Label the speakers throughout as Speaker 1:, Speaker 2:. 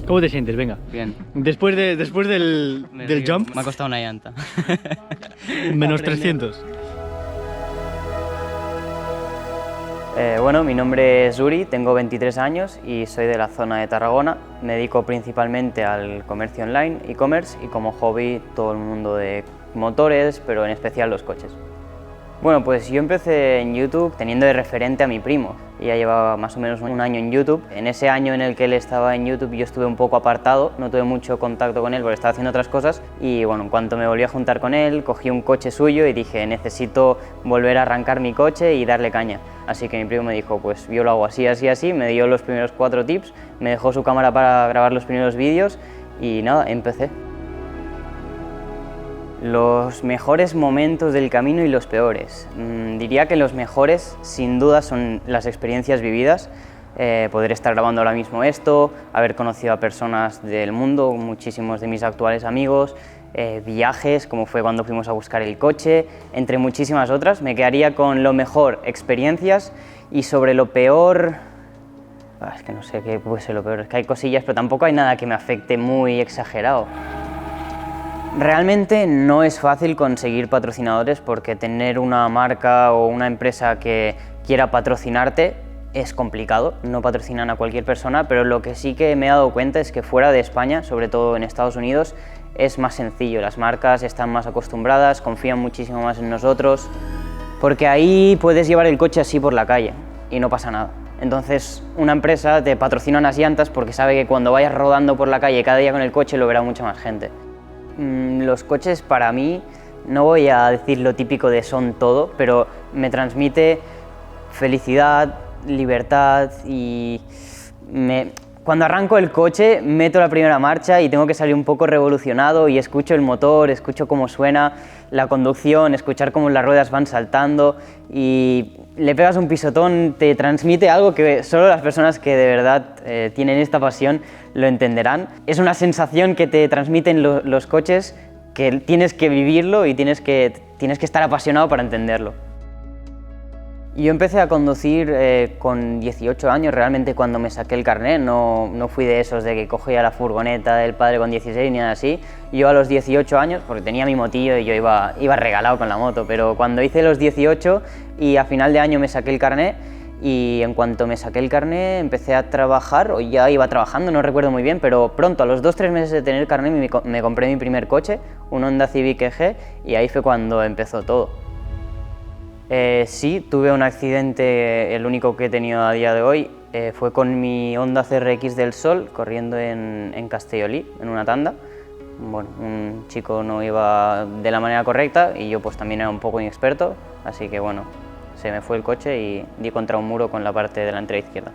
Speaker 1: ¿Cómo te sientes? Venga.
Speaker 2: Bien.
Speaker 1: Después del jump,
Speaker 2: Me ha costado una llanta.
Speaker 1: menos 300.
Speaker 3: Bueno, mi nombre es Uri, tengo 23 años y soy de la zona de Tarragona. Me dedico principalmente al comercio online, e-commerce, y como hobby todo el mundo de motores, pero en especial los coches. Bueno, pues yo empecé en YouTube teniendo de referente a mi primo. Ya llevaba más o menos un año en YouTube. En ese año en el que él estaba en YouTube yo estuve un poco apartado, no tuve mucho contacto con él porque estaba haciendo otras cosas, y bueno, en cuanto me volví a juntar con él, cogí un coche suyo y dije, necesito volver a arrancar mi coche y darle caña. Así que mi primo me dijo, pues yo lo hago así, así, así, me dio los primeros 4 tips, me dejó su cámara para grabar los primeros vídeos y nada, empecé. Los mejores momentos del camino y los peores. Diría que los mejores, sin duda, son las experiencias vividas. Poder estar grabando ahora mismo esto, haber conocido a personas del mundo, muchísimos de mis actuales amigos, viajes, como fue cuando fuimos a buscar el coche, entre muchísimas otras. Me quedaría con lo mejor, experiencias, y sobre lo peor... Es que no sé qué puede ser lo peor, es que hay cosillas, pero tampoco hay nada que me afecte muy exagerado. Realmente no es fácil conseguir patrocinadores porque tener una marca o una empresa que quiera patrocinarte es complicado, no patrocinan a cualquier persona, pero lo que sí que me he dado cuenta es que fuera de España, sobre todo en Estados Unidos, es más sencillo, las marcas están más acostumbradas, confían muchísimo más en nosotros, porque ahí puedes llevar el coche así por la calle y no pasa nada. Entonces una empresa te patrocina unas llantas porque sabe que cuando vayas rodando por la calle cada día con el coche lo verá mucha más gente. Los coches para mí, no voy a decir lo típico de son todo, pero me transmite felicidad, libertad y cuando arranco el coche meto la primera marcha y tengo que salir un poco revolucionado y escucho el motor, escucho cómo suena la conducción, escuchar cómo las ruedas van saltando y le pegas un pisotón, te transmite algo que solo las personas que de verdad tienen esta pasión lo entenderán. Es una sensación que te transmiten los coches que tienes que vivirlo y tienes que estar apasionado para entenderlo. Yo empecé a conducir con 18 años, realmente cuando me saqué el carnet, no fui de esos de que cogía la furgoneta del padre con 16 ni nada así. Yo a los 18 años, porque tenía mi motillo y yo iba regalado con la moto, pero cuando hice los 18 y a final de año me saqué el carnet, y en cuanto me saqué el carnet empecé a trabajar, o ya iba trabajando, no recuerdo muy bien, pero pronto, a los 2-3 meses de tener el carnet, me compré mi primer coche, un Honda Civic EG, y ahí fue cuando empezó todo. Sí, tuve un accidente, el único que he tenido a día de hoy, fue con mi Honda CRX del Sol, corriendo en Castellolí, en una tanda. Bueno, un chico no iba de la manera correcta y yo pues también era un poco inexperto, así que bueno, se me fue el coche y di contra un muro con la parte delantera izquierda.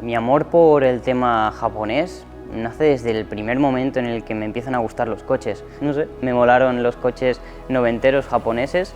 Speaker 3: Mi amor por el tema japonés nace desde el primer momento en el que me empiezan a gustar los coches. No sé, me molaron los coches noventeros japoneses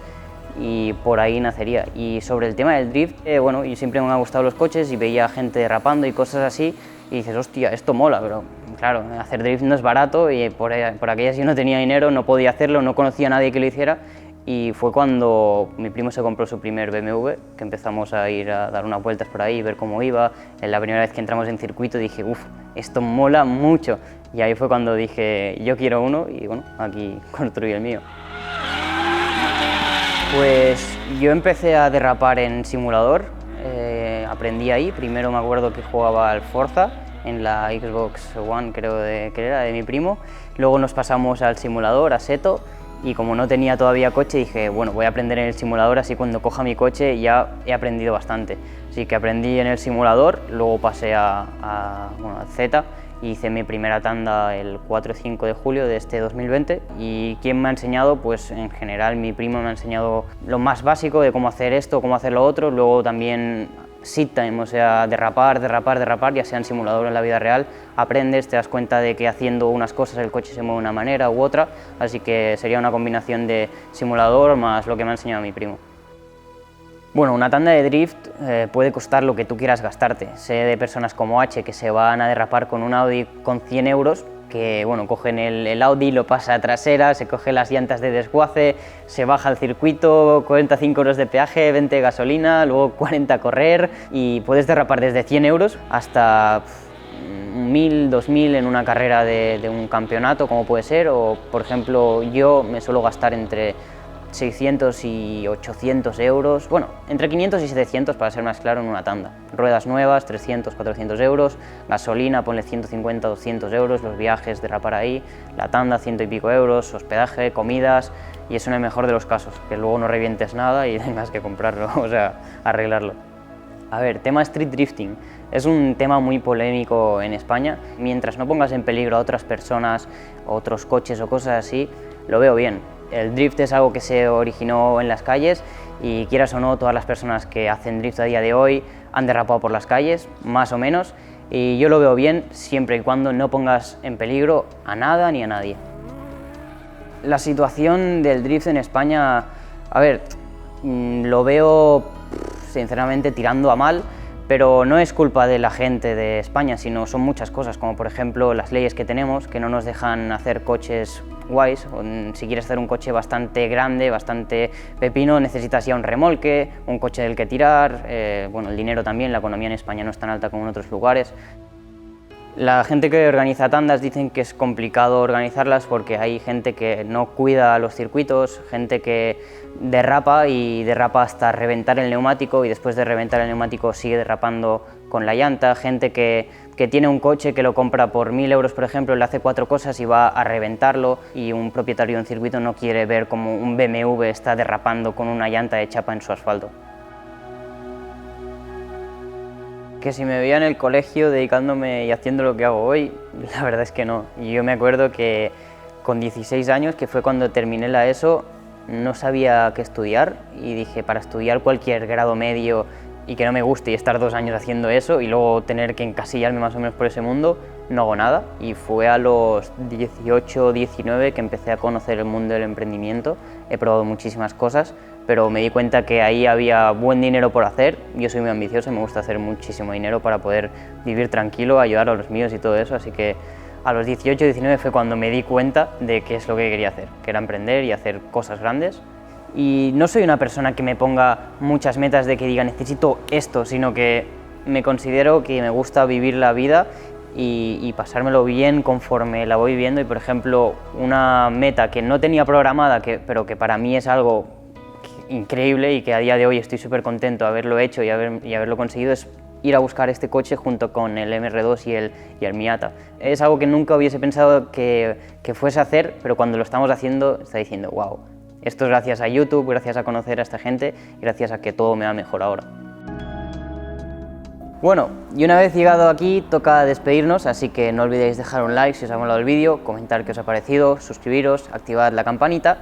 Speaker 3: y por ahí nacería. Y sobre el tema del drift, bueno, yo siempre me han gustado los coches y veía gente derrapando y cosas así y dices, hostia, esto mola, pero claro, hacer drift no es barato y por aquellas yo no tenía dinero, no podía hacerlo, no conocía a nadie que lo hiciera, y fue cuando mi primo se compró su primer BMW, que empezamos a ir a dar unas vueltas por ahí, ver cómo iba. La primera vez que entramos en circuito dije, uff, esto mola mucho, y ahí fue cuando dije, yo quiero uno, y bueno, aquí construí el mío. Pues yo empecé a derrapar en simulador, aprendí ahí. Primero me acuerdo que jugaba al Forza en la Xbox One, creo que era de mi primo. Luego nos pasamos al simulador, a Seto, y como no tenía todavía coche dije, bueno, voy a aprender en el simulador, así cuando coja mi coche ya he aprendido bastante. Así que aprendí en el simulador, luego pasé a Z, y hice mi primera tanda el 4 y 5 de julio de este 2020. ¿Y quién me ha enseñado? Pues en general mi primo me ha enseñado lo más básico de cómo hacer esto, cómo hacer lo otro. Luego también sit time, o sea, derrapar, ya sea en simulador o en la vida real. Aprendes, te das cuenta de que haciendo unas cosas el coche se mueve de una manera u otra. Así que sería una combinación de simulador más lo que me ha enseñado mi primo. Bueno, una tanda de drift puede costar lo que tú quieras gastarte. Sé de personas como H que se van a derrapar con un Audi con 100 euros, que bueno, cogen el Audi, lo pasa a trasera, se coge las llantas de desguace, se baja al circuito, 45 euros de peaje, 20 de gasolina, luego 40 a correr y puedes derrapar desde 100 euros hasta 1000, 2000 en una carrera de un campeonato, como puede ser, o por ejemplo yo me suelo gastar entre 600 y 800 euros, bueno, entre 500 y 700 para ser más claro en una tanda. Ruedas nuevas, 300, 400 euros, gasolina, ponle 150, 200 euros, los viajes, derrapar ahí, la tanda, 100 y pico euros, hospedaje, comidas, y eso en el mejor de los casos, que luego no revientes nada y tengas que comprarlo, o sea, arreglarlo. A ver, tema street drifting. Es un tema muy polémico en España. Mientras no pongas en peligro a otras personas, otros coches o cosas así, lo veo bien. El drift es algo que se originó en las calles y quieras o no, todas las personas que hacen drift a día de hoy han derrapado por las calles, más o menos, y yo lo veo bien siempre y cuando no pongas en peligro a nada ni a nadie. La situación del drift en España, a ver, lo veo sinceramente tirando a mal, pero no es culpa de la gente de España, sino son muchas cosas, como por ejemplo las leyes que tenemos, que no nos dejan hacer coches guays, o si quieres hacer un coche bastante grande, bastante pepino, necesitas ya un remolque, un coche del que tirar, bueno, el dinero también, la economía en España no es tan alta como en otros lugares. La gente que organiza tandas dicen que es complicado organizarlas porque hay gente que no cuida los circuitos, gente que derrapa y derrapa hasta reventar el neumático y después de reventar el neumático sigue derrapando con la llanta, gente que tiene un coche que lo compra por 1000 euros, por ejemplo, le hace 4 cosas y va a reventarlo y un propietario de un circuito no quiere ver cómo un BMW está derrapando con una llanta de chapa en su asfalto. Que si me veía en el colegio dedicándome y haciendo lo que hago hoy, la verdad es que no. Yo me acuerdo que con 16 años, que fue cuando terminé la ESO, no sabía qué estudiar y dije, para estudiar cualquier grado medio y que no me guste y estar 2 años haciendo eso y luego tener que encasillarme más o menos por ese mundo, no hago nada. Y fue a los 18, 19 que empecé a conocer el mundo del emprendimiento. He probado muchísimas cosas, pero me di cuenta que ahí había buen dinero por hacer. Yo soy muy ambicioso y me gusta hacer muchísimo dinero para poder vivir tranquilo, ayudar a los míos y todo eso, así que a los 18, 19 fue cuando me di cuenta de qué es lo que quería hacer, que era emprender y hacer cosas grandes. Y no soy una persona que me ponga muchas metas de que diga necesito esto, sino que me considero que me gusta vivir la vida y pasármelo bien conforme la voy viviendo. Y por ejemplo, una meta que no tenía programada, pero que para mí es algo increíble y que a día de hoy estoy súper contento de haberlo hecho y haberlo conseguido, es ir a buscar este coche junto con el MR2 y el Miata. Es algo que nunca hubiese pensado que fuese a hacer, pero cuando lo estamos haciendo está diciendo wow, esto es gracias a YouTube, gracias a conocer a esta gente y gracias a que todo me va mejor ahora. Bueno, y una vez llegado aquí toca despedirnos, así que no olvidéis dejar un like si os ha molado el vídeo, comentar qué os ha parecido, suscribiros, activad la campanita.